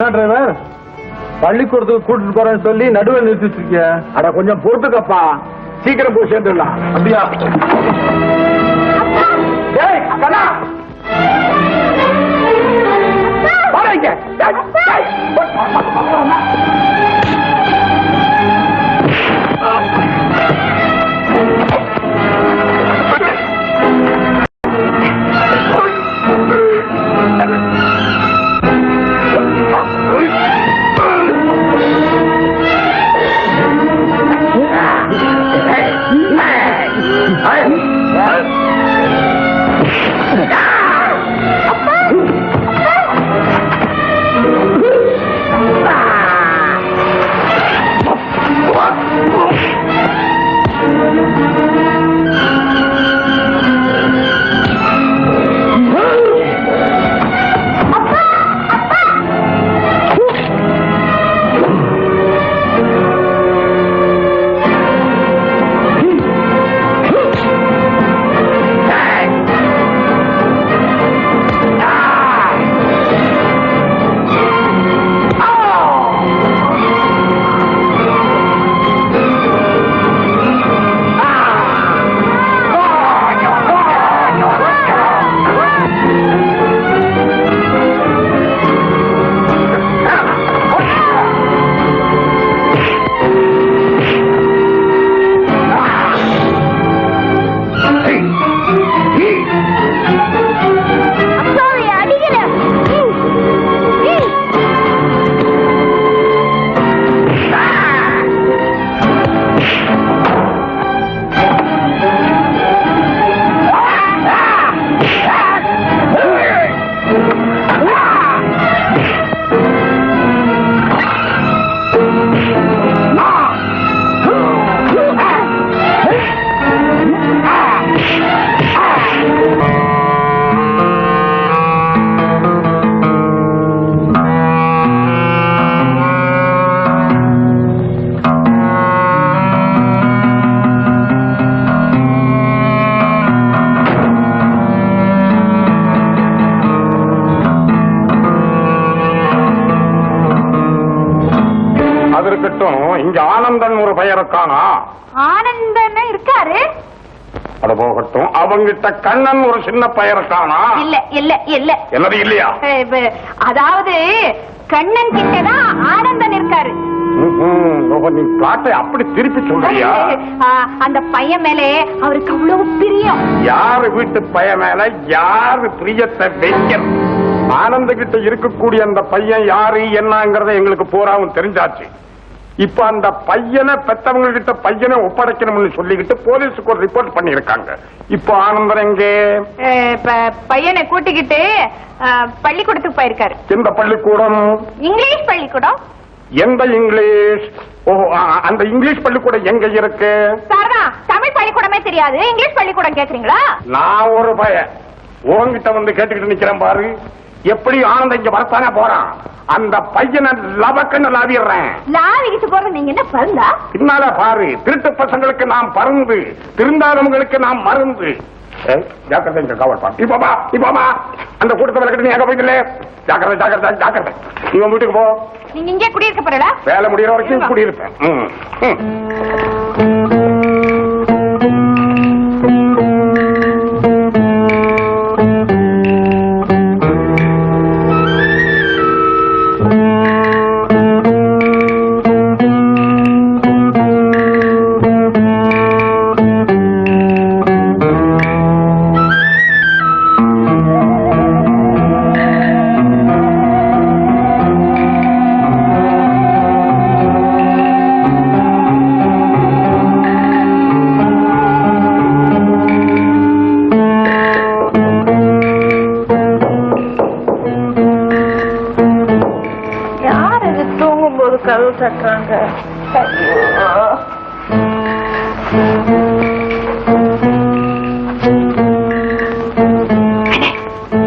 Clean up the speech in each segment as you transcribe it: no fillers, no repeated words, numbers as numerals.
Driver பள்ளிக்கூடத்துக்கு கூட்டிட்டு போறேன்னு சொல்லி நடுவில் நிறுத்திட்டு இருக்கிய. அட கொஞ்சம் பொறுத்துக்கப்பா, சீக்கிரம் போய் சேர்ந்துடலாம். அப்படியா? டேய் கண்ணா பாருங்க. இங்க ஆனந்தன் ஒரு பையன் இருக்கானா? ஆனந்தன் இருக்காரு. அட போகட்டும், அவங்கிட்ட கண்ணன் ஒரு சின்ன பையன் இருக்கானா? இல்ல இல்ல இல்ல. என்னது இல்லையா? அதாவது கண்ணன் கிட்டதான் ஆனந்தன் இருக்காரு. நீ பிளாட்டை அப்படி திருப்பி சொல்றியா? அந்த பையன் மேலே அவருக்கு அவ்வளவு பிரியம். யாரு வீட்டு பையன் மேல யாரு பிரியத்தை வைக்க? ஆனந்த கிட்ட இருக்கக்கூடிய அந்த பையன் யாரு என்னங்கறத எங்களுக்கு பூராவும் தெரிஞ்சாச்சு. இப்ப அந்த பையனை பெத்தவங்க கிட்ட பையனை ஒப்படைக்கணும்னு சொல்லிக்கிட்டு போலீஸுக்கு ஒரு ரிப்போர்ட் பண்ணிருக்காங்க. இப்போ ஆனந்தன் எங்கே? பையனை கூட்டிக்கிட்டு பள்ளிக்கூடத்துக்கு போயிருக்காரு. எந்த பள்ளிக்கூடம்? இங்கிலீஷ் பள்ளிக்கூடம். எந்த இங்கிலீஷ்? அந்த இங்கிலீஷ் பள்ளிக்கூடம் எங்க இருக்கு? சார்தான் தமிழ் பள்ளிக்கூடமே தெரியாது, இங்கிலீஷ் பள்ளிக்கூடம் கேக்குறீங்களா? நான் ஒரு பையன் உங்ககிட்ட வந்து கேட்டுக்கிட்டு நிக்கிறேன் பாரு. எப்படி ஆனந்தம் இங்க வரத்தானே போறான். அந்த பையனை லபக்கன்னு லாவிடுறேன். லாவிக்கிட்டு போறது நீங்க என்ன பருந்தா? பின்னால பாரு, திருட்டு பசங்களுக்கு நாம் பருந்து, திருந்தாதவங்களுக்கு நாம் மருந்து. ஜாக்கிரதை கவலைப்பா. இப்பமா அந்த கூட்டத்தை விளக்கிட்டு நீ எங்க போயிட்டு ஜாக்கிரதை ஜாக்கிரதை ஜாக்கிரதை. நீ உங்க வீட்டுக்கு போ. நீங்க இங்கே குடியிருக்க போறா? வேலை முடியற வரைக்கும் குடியிருப்பேன். கதவு தட்டுறாங்க.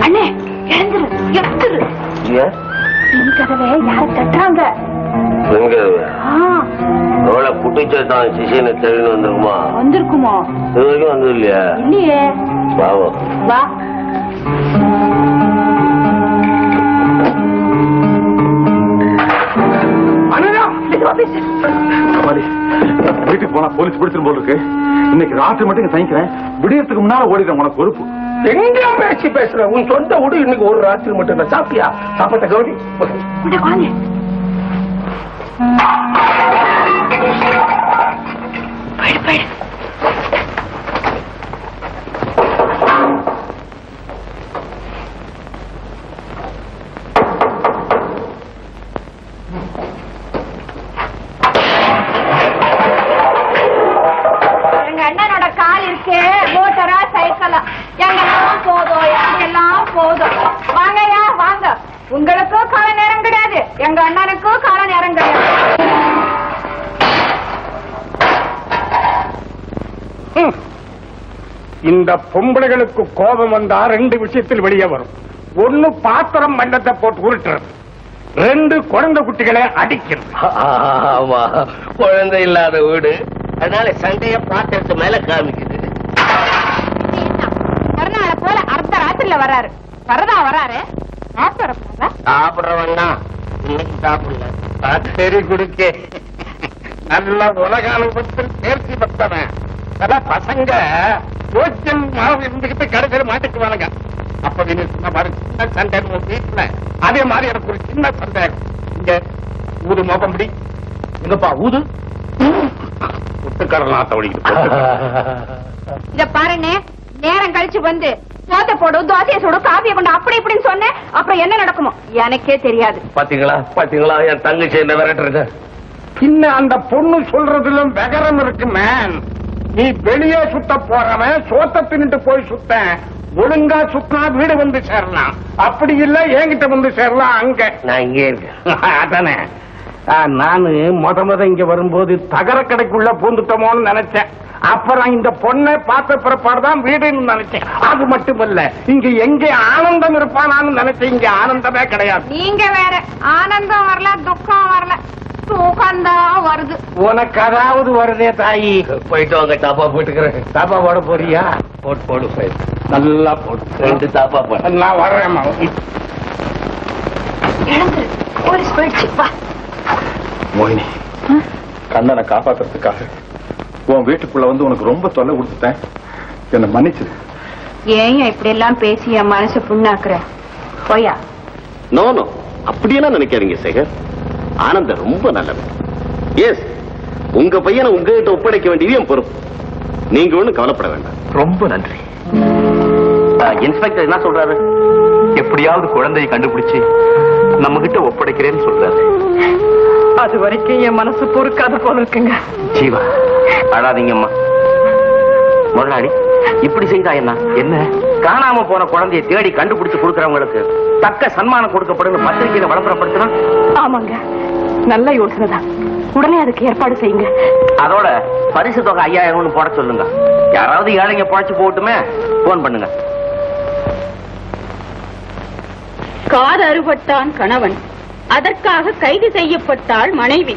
அண்ணே எழுந்துரு எழுந்துரு. கதவை யாரு தட்டுறாங்க? குட்டிச்சாத்தான் சிஷியனை தேடின்னு வந்திருக்குமா? வந்திருக்குமா? இது வரைக்கும் வந்தது இல்லையா? இல்லையே. பாவம். வா. போலீஸ். வீட்டுக்கு போனா போலீஸ் பிடிச்சிரும் போல இருக்கு. இன்னைக்கு ராத்திரி மட்டும் தங்கிக்கிறேன். விடியறதுக்கு முன்னால ஓடிடுறேன். உனக்கு பொறுப்பு. எங்க பேசுற உன் சொந்த வீடு இன்னைக்கு ஒரு ராத்திரி மட்டும் தான். சாப்பிட்டியா? சாப்பாட்ட கவனி. வாங்க. எங்க அண்ணனோட கால் இருக்கு. மோட்டரா சைக்கிளா எங்கெல்லாம் போதும், எங்கெல்லாம் போதும். வாங்கய்யா வாங்க. உங்களுக்கும் கால நேரம் கிடையாது, எங்க அண்ணனுக்கும் கால நேரம் கிடையாது. இந்த பொம்பளைகளுக்கு கோபம் வந்தா ரெண்டு விஷயத்தில் வெளியே வரும். ஒண்ணு பாத்திரம் மண்டத்தை போட்டு உருட்டுறது, ரெண்டு குழந்தை குட்டிகளை அடிக்கிறது. ஆமா, குழந்தை இல்லாத வீடு, அதனால சண்டைய பாத்திரத்து மேல காமிக்குது. மறுநாள போல அர்த்த ராத்திரில வர்றாரு. வரதா வராரு. சாப்பிடுறவன்னா இன்னைக்கு சாப்பிடல, சரி குடுக்க நல்ல உலக அனுபவத்தில் தேர்ச்சி பெற்றவன். சில பசங்க யோசியம் இருந்துகிட்டு கடைசியில் மாட்டிக்குவானுங்க. அப்ப நீங்க சொன்ன மாதிரி சின்ன சண்டை வீட்டுல அதே மாதிரி எனக்கு ஒரு சின்ன சந்தேகம். இங்க ஊது மோகம்படி எங்கப்பா ஊது புட்டுக்கடலாம் ஒழிக்குது. இத பாருங்க, நேரம் கழிச்சு வந்து சோத்த போடு, தோசையை சுடு, காபியை கொண்டு அப்படி இப்படின்னு சொன்னேன். அப்புறம் என்ன நடக்குமோ எனக்கே தெரியாது. பாத்தீங்களா பாத்தீங்களா என் தங்கச்சி என்ன விரட்டுறது. பின்ன அந்த பொண்ணு சொல்றதுல வெகரம் இருக்கு மேன். நீ வெளியே சுத்த போறவன் சோத்த தின்னுட்டு போய் சுத்த, ஒழுங்கா சுத்தினா வீடு வந்து சேரலாம். அப்படி இல்ல என்கிட்ட வந்து சேரலாம். அங்க நான் இங்கே இருக்கேன். அதானே நானு முத இங்க வரும்போது தகர கடைக்குள்ள பூந்துட்டோமோன்னு நினைச்சேன். அப்புறம் இந்த பொண்ணை பார்த்த பிறப்பாடுதான் வீடுன்னு நினைச்சேன். அது மட்டுமல்ல, இங்க எங்க ஆனந்தம் இருப்பானான்னு நினைச்சேன். இங்க ஆனந்தமே கிடையாது. நீங்க வேற. ஆனந்தம் வரல, துக்கம் வரல, தூக்கம்தான் வருது. உனக்கு அதாவது வருதே தாயி. போயிட்டு வாங்க, தாப்பா போட்டுக்கிறேன். தாப்பா போட போறியா? போட்டு போடு போயிட்டு நல்லா போடு. ரெண்டு தாப்பா போடு. நான் வர்றேன். இழந்துரு. போலீஸ் போயிடுச்சு. வா மோகினி, கண்ணனை காப்பாத்துறதுக்காக உன் வீட்டுக்குள்ள வந்து உனக்கு ரொம்ப தொல்லை கொடுத்துட்டேன். என்ன மன்னிச்சிரு. ஏன் இப்படி எல்லாம் பேசி என் மனசு புண்ணாக்குற? போயா. நோ நோ, அப்படியெல்லாம் நினைக்காதீங்க சேகர். ஆனந்த ரொம்ப நல்லவன். எஸ், உங்க பையனை உங்ககிட்ட ஒப்படைக்க வேண்டியது என் பொறுப்பு. நீங்க ஒண்ணும் கவலைப்பட வேண்டாம். ரொம்ப நன்றி. இன்ஸ்பெக்டர் என்ன சொல்றாரு? எப்படியாவது குழந்தையை கண்டுபிடிச்சு நம்ம கிட்ட ஒப்படைக்கிறேன்னு சொல்றாரு. அது வரைக்கும் என் மனசு பொறுக்காத போல இருக்குங்க. ஜீவா, அழாதீங்கம்மா. முதலாளி இப்படி செய்தா என்ன? காணாம போன குழந்தையை தேடி கண்டுபிடிச்சு கொடுக்கறவங்களுக்கு தக்க சன்மானம் கொடுக்கப்படும் பத்திரிகையில விளம்பரப்படுத்தினா. ஆமாங்க, நல்ல யோசனை தான். உடனே அதுக்கு ஏற்பாடு செய்யுங்க. அதோட பரிசு தொகை 5000 போட சொல்லுங்க. யாராவது ஏழைங்க பழச்சு போட்டுமே போன் பண்ணுங்க. காது அறுபட்டான் கணவன், அதற்காக கைது செய்யப்பட்டாள் மனைவி.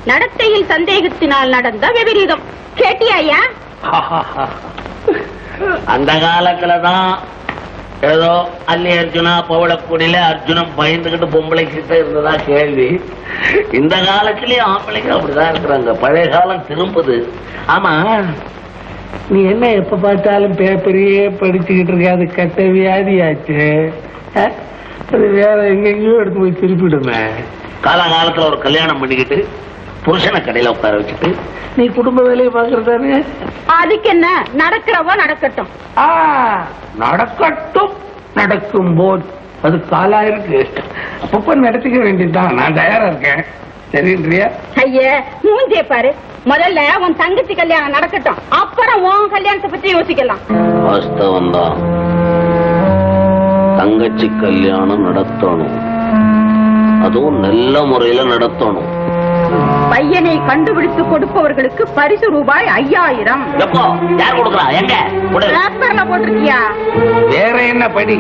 நடத்தையில் சந்தேகத்தினால் நடந்த விபரீதம். கேட்டியா? அந்த காலத்துலதான் ஏதோ அல்லி அர்ஜுனா பவளக்குடியில அர்ஜுனம் பயந்துகிட்டு பொம்பளை கிட்ட இருந்ததா கேள்வி. இந்த காலத்திலயும் ஆம்பளைங்க அப்படிதான் இருக்கிறாங்க. பழைய காலம் திரும்புது. ஆமா, நீ என்ன எப்ப பார்த்தாலும் பேப்பரையே படிச்சுக்கிட்டு இருக்க? அது கட்ட வியாதியாச்சு. அது வேற எங்கெங்கயோ எடுத்து போய் திருப்பிடுமே. காலகாலத்துல ஒரு கல்யாணம் பண்ணிக்கிட்டு புருஷனை கடையில உட்கார வச்சுட்டு நீ குடும்ப வேலையை பாக்குறதானே? அதுக்கு என்ன, நடக்கிறவோ நடக்கட்டும். நடக்கட்டும், நடக்கும் போது அது காலா இருக்கு. அப்பப்ப நடத்திக்க வேண்டியதுதான். நான் தயாரா இருக்கேன். சரின்றியா? ஐயே, மூஞ்சே பாரு. முதல்ல உன் தங்கச்சி கல்யாணம் நடக்கட்டும், அப்புறம் உன் கல்யாணத்தை பத்தி யோசிக்கலாம். வாஸ்தவம் தான். தங்கச்சி கல்யாணம் நடத்தணும், அதுவும் நல்ல முறையில நடத்தணும். பையனை கண்டுபிடித்து கொடுப்பவர்களுக்கு பரிசு ரூபாய் 5000. எப்போ யார் கொடுக்குறா? எங்க பேப்பர்ல போட்டிருக்கியா? வேற என்ன படி?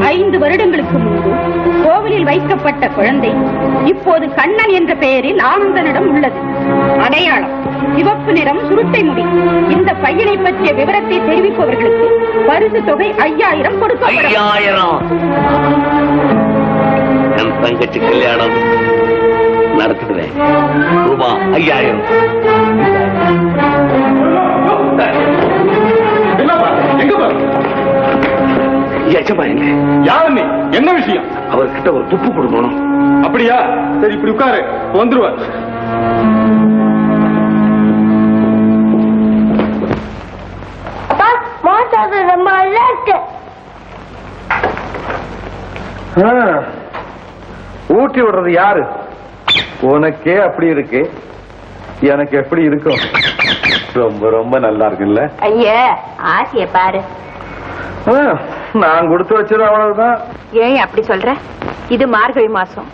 5 வருடங்களுக்கு முன்பு கோவிலில் வைக்கப்பட்ட குழந்தை இப்போது கண்ணன் என்ற பெயரில் ஆனந்தனிடம் உள்ளது. அடையாளம் சிவப்பு நிறம், சுருட்டை முடி. இந்த பையனை பற்றிய விவரத்தை தெரிவிப்பவர்களுக்கு பரிசு தொகை 5000 கொடுக்கப்படும். 5000. என் தங்கச்சி கல்யாணம் நடத்துக்கிறேன். ரூபா 5000. எங்க பாரு எஜமானி யாரு நீ? என்ன விஷயம்? அவர்கிட்ட ஒரு துப்பு கொடுக்கணும். அப்படியா? சரி, இப்படி உட்காரு, வந்துருவ. ஊட்டி விடுறது யாரு? உனக்கே அப்படி இருக்கு, எனக்கு எப்படி இருக்கும்? ரொம்ப ரொம்ப நல்லா இருக்குல்ல? ஐயா, ஆசைய பாரு. நான் கொடுத்து வச்சது அவ்வளவுதான். ஏன் அப்படி சொல்ற? இது மார்கழி மாசம்,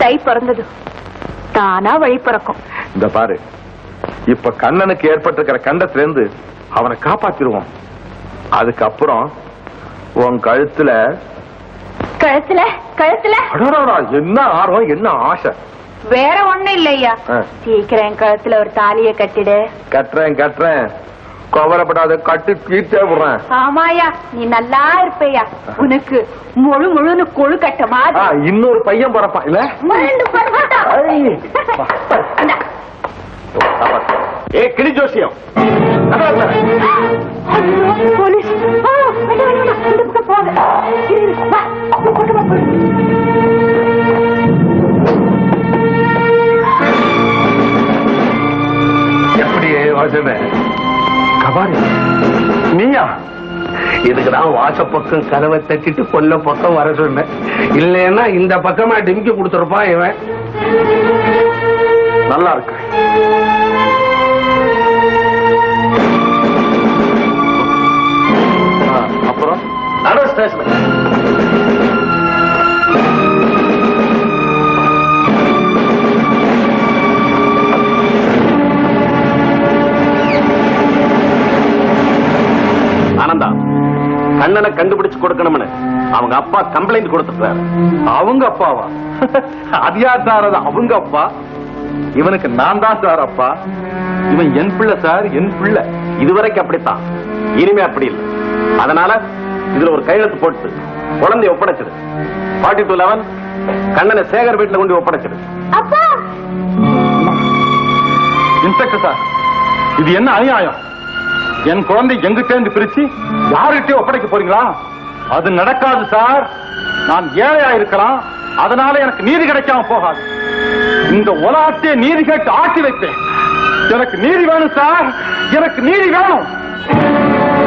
தை பிறந்தது, தானா வழி பிறக்கும். இந்த பாரு, இப்ப கண்ணனுக்கு ஏற்பட்டிருக்கிற கண்டத்துல இருந்து அவனை காப்பாத்திருவோம். அதுக்கப்புறம் உன் கழுத்துல கழுத்துல கழுத்துல என்ன ஆர்வம், என்ன ஆசை? வேற ஒண்ணு இல்லையா, சீக்கிரம் கழுத்துல ஒரு தாலிய கட்டிடு. கட்டுறேன், கவலைப்படாத, கட்டி தீர்த்தே விடுறேன். ஆமாயா, நீ நல்லா இருப்பையா. உனக்கு முழுன்னு கொழு கட்ட மாதிரி இன்னொரு பையன் பிறப்பான் இல்ல? ஏ கிளி ஜோசியம், போலீஸ். இந்த பக்கம் போங்க. எப்படியே வாசன கபாரி நீயா? இதுக்குதான் வாசப்பக்கம் கதவை தச்சிட்டு கொல்ல பக்கம் வர சொன்னேன். இல்லைன்னா இந்த பக்கமா டிமிக்கி கொடுத்துருப்பான் இவன். நல்லா இருக்கு. அப்புறம் நடு ஸ்டேஷன் ஆனந்தா, கண்ணனை கண்டுபிடிச்சு கொடுக்கணும்னு அவங்க அப்பா கம்ப்ளைண்ட் கொடுத்துட்டாரு. அவங்க அப்பாவா? அது யார் சார்? அது அவங்க அப்பா. இவனுக்கு நான் தான் சார் அப்பா. இவன் என் பிள்ளை சார், என் பிள்ளை. இதுவரைக்கும் அப்படித்தான், இனிமே அப்படி இல்லை. அதனால இதுல ஒரு கையெழுத்து போட்டு குழந்தைய ஒப்படைச்சிடு. 4211 கண்ணனை சேகர் வீட்டுல கொண்டு ஒப்படைச்சிடு. அப்பா, இன்ஸ்பெக்டர் சார், இது என்ன அநியாயம்? என் குழந்தை எங்கிட்ட இருந்து பிரிச்சு யாருகிட்டயும் ஒப்படைக்க போறீங்களா? அது நடக்காது சார். நான் ஏழையா இருக்கலாம், அதனால எனக்கு நீதி கிடைக்காம போகாது. இந்த உலகத்தையே நீதி கேட்டு ஆட்டி வைப்பேன். எனக்கு நீதி வேணும் சார், எனக்கு நீதி வேணும்.